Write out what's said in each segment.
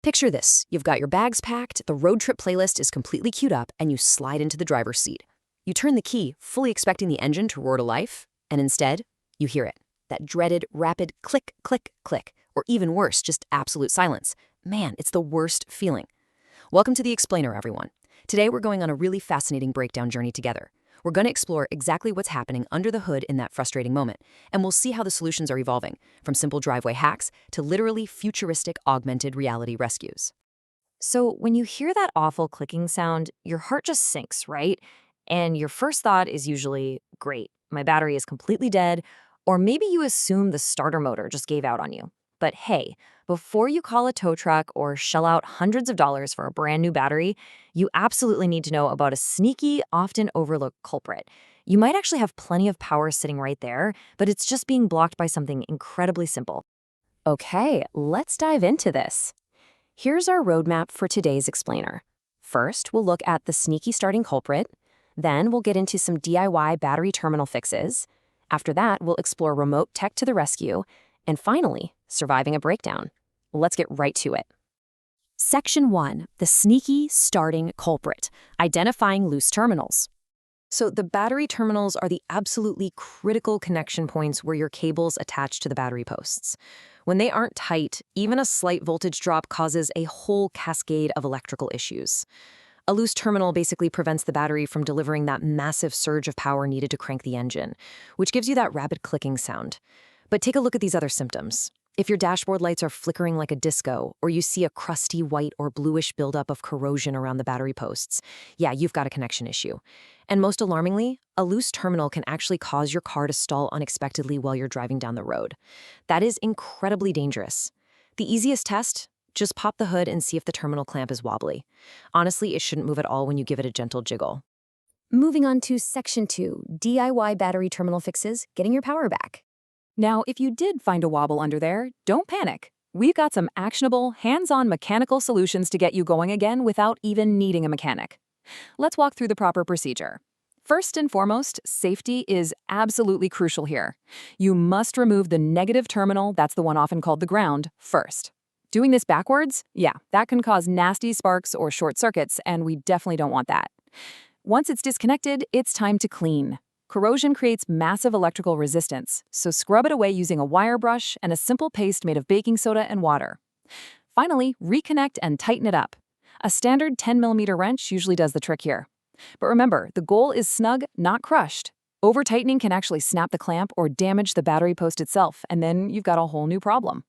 Picture this. You've got your bags packed, the road trip playlist is completely queued up, and you slide into the driver's seat. You turn the key, fully expecting the engine to roar to life, and instead, you hear it. That dreaded, rapid click, click, click, or even worse, just absolute silence. Man, it's the worst feeling. Welcome to The Explainer, everyone. Today, we're going on a really fascinating breakdown journey together. We're going to explore exactly what's happening under the hood in that frustrating moment, and we'll see how the solutions are evolving, from simple driveway hacks to literally futuristic augmented reality rescues. So when you hear that awful clicking sound, your heart just sinks, right? And your first thought is usually, great, my battery is completely dead, or maybe you assume the starter motor just gave out on you. But hey, before you call a tow truck or shell out hundreds of dollars for a brand new battery, you absolutely need to know about a sneaky, often overlooked culprit. You might actually have plenty of power sitting right there, but it's just being blocked by something incredibly simple. Okay, let's dive into this. Here's our roadmap for today's explainer. First, we'll look at the sneaky starting culprit. Then we'll get into some DIY battery terminal fixes. After that, we'll explore remote tech to the rescue. And finally, surviving a breakdown. Let's get right to it. Section 1, the sneaky starting culprit, identifying loose terminals. So the battery terminals are the absolutely critical connection points where your cables attach to the battery posts. When they aren't tight, even a slight voltage drop causes a whole cascade of electrical issues. A loose terminal basically prevents the battery from delivering that massive surge of power needed to crank the engine, which gives you that rapid clicking sound. But take a look at these other symptoms. If your dashboard lights are flickering like a disco, or you see a crusty white or bluish buildup of corrosion around the battery posts, yeah, you've got a connection issue. And most alarmingly, a loose terminal can actually cause your car to stall unexpectedly while you're driving down the road. That is incredibly dangerous. The easiest test? Just pop the hood and see if the terminal clamp is wobbly. Honestly, it shouldn't move at all when you give it a gentle jiggle. Moving on to Section 2, DIY battery terminal fixes, getting your power back. Now, if you did find a wobble under there, don't panic. We've got some actionable, hands-on mechanical solutions to get you going again without even needing a mechanic. Let's walk through the proper procedure. First and foremost, safety is absolutely crucial here. You must remove the negative terminal, that's the one often called the ground, first. Doing this backwards, yeah, that can cause nasty sparks or short circuits, and we definitely don't want that. Once it's disconnected, it's time to clean. Corrosion creates massive electrical resistance, so scrub it away using a wire brush and a simple paste made of baking soda and water. Finally, reconnect and tighten it up. A standard 10mm wrench usually does the trick here. But remember, the goal is snug, not crushed. Over-tightening can actually snap the clamp or damage the battery post itself, and then you've got a whole new problem.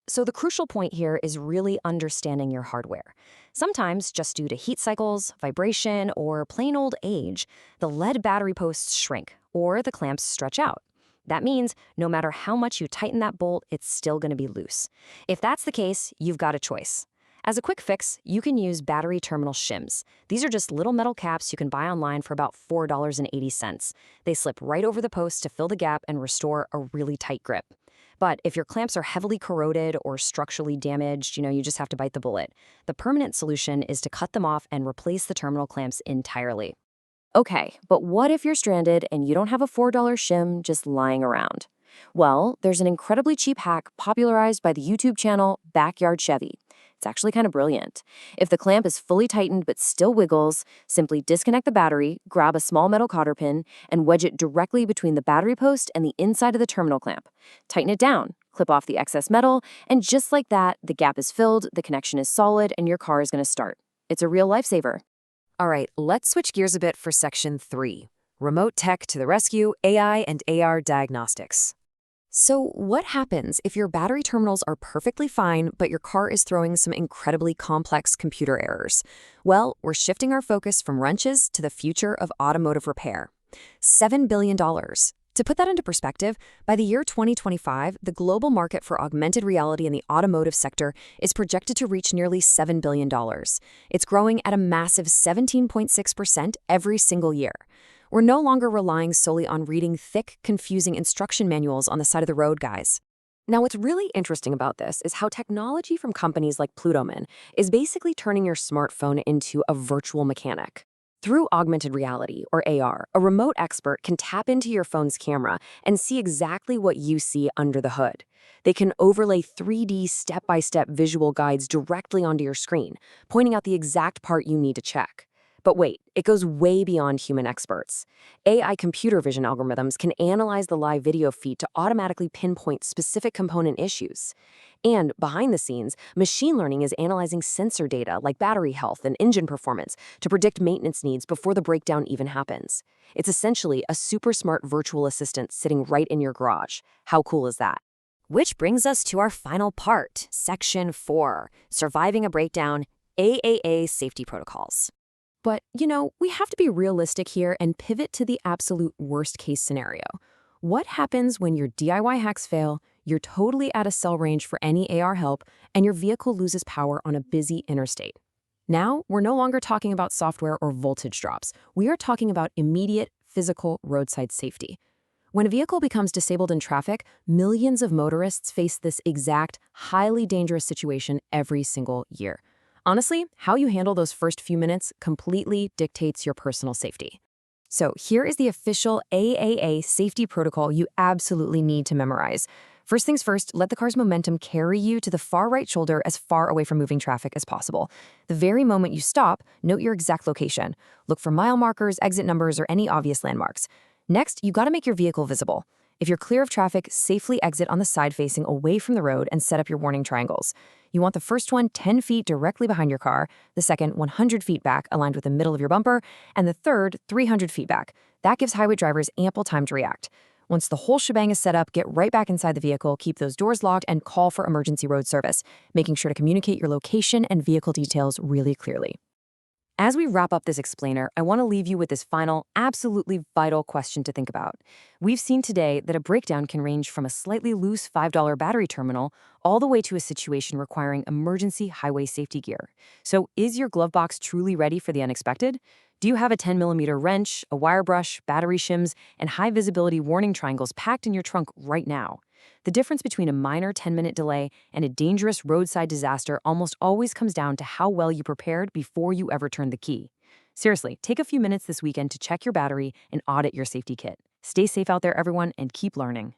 So the crucial point here is really understanding your hardware. Sometimes, just due to heat cycles, vibration, or plain old age, the lead battery posts shrink, or the clamps stretch out. That means no matter how much you tighten that bolt, it's still going to be loose. If that's the case, you've got a choice. As a quick fix, you can use battery terminal shims. These are just little metal caps you can buy online for about $4.80. They slip right over the post to fill the gap and restore a really tight grip. But if your clamps are heavily corroded or structurally damaged, you just have to bite the bullet. The permanent solution is to cut them off and replace the terminal clamps entirely. Okay, but what if you're stranded and you don't have a $4 shim just lying around? Well, there's an incredibly cheap hack popularized by the YouTube channel Backyard Chevy. It's actually kind of brilliant. If the clamp is fully tightened but still wiggles, simply disconnect the battery, grab a small metal cotter pin, and wedge it directly between the battery post and the inside of the terminal clamp. Tighten it down, clip off the excess metal, and just like that, the gap is filled, the connection is solid, and your car is going to start. It's a real lifesaver. All right, let's switch gears a bit for Section 3, remote tech to the rescue, AI and AR diagnostics. So what happens if your battery terminals are perfectly fine, but your car is throwing some incredibly complex computer errors? Well, we're shifting our focus from wrenches to the future of automotive repair. $7 billion. To put that into perspective, by the year 2025, the global market for augmented reality in the automotive sector is projected to reach nearly $7 billion. It's growing at a massive 17.6% every single year. We're no longer relying solely on reading thick, confusing instruction manuals on the side of the road, guys. Now, what's really interesting about this is how technology from companies like Plutoman is basically turning your smartphone into a virtual mechanic. Through augmented reality, or AR, a remote expert can tap into your phone's camera and see exactly what you see under the hood. They can overlay 3D step-by-step visual guides directly onto your screen, pointing out the exact part you need to check. But wait, it goes way beyond human experts. AI computer vision algorithms can analyze the live video feed to automatically pinpoint specific component issues. And behind the scenes, machine learning is analyzing sensor data like battery health and engine performance to predict maintenance needs before the breakdown even happens. It's essentially a super smart virtual assistant sitting right in your garage. How cool is that? Which brings us to our final part, Section 4, Surviving a Breakdown, AAA Safety Protocols. But, we have to be realistic here and pivot to the absolute worst-case scenario. What happens when your DIY hacks fail, you're totally out of cell range for any AR help, and your vehicle loses power on a busy interstate? Now, we're no longer talking about software or voltage drops. We are talking about immediate, physical roadside safety. When a vehicle becomes disabled in traffic, millions of motorists face this exact, highly dangerous situation every single year. Honestly, how you handle those first few minutes completely dictates your personal safety. So here is the official AAA safety protocol you absolutely need to memorize. First things first, let the car's momentum carry you to the far right shoulder as far away from moving traffic as possible. The very moment you stop, note your exact location. Look for mile markers, exit numbers, or any obvious landmarks. Next, you gotta make your vehicle visible. If you're clear of traffic, safely exit on the side facing away from the road and set up your warning triangles. You want the first one 10 feet directly behind your car, the second 100 feet back aligned with the middle of your bumper, and the third 300 feet back. That gives highway drivers ample time to react. Once the whole shebang is set up, get right back inside the vehicle, keep those doors locked, and call for emergency road service, making sure to communicate your location and vehicle details really clearly. As we wrap up this explainer, I want to leave you with this final, absolutely vital question to think about. We've seen today that a breakdown can range from a slightly loose $5 battery terminal all the way to a situation requiring emergency highway safety gear. So is your glove box truly ready for the unexpected? Do you have a 10mm wrench, a wire brush, battery shims, and high-visibility warning triangles packed in your trunk right now? The difference between a minor 10-minute delay and a dangerous roadside disaster almost always comes down to how well you prepared before you ever turned the key. Seriously, take a few minutes this weekend to check your battery and audit your safety kit. Stay safe out there, everyone, and keep learning.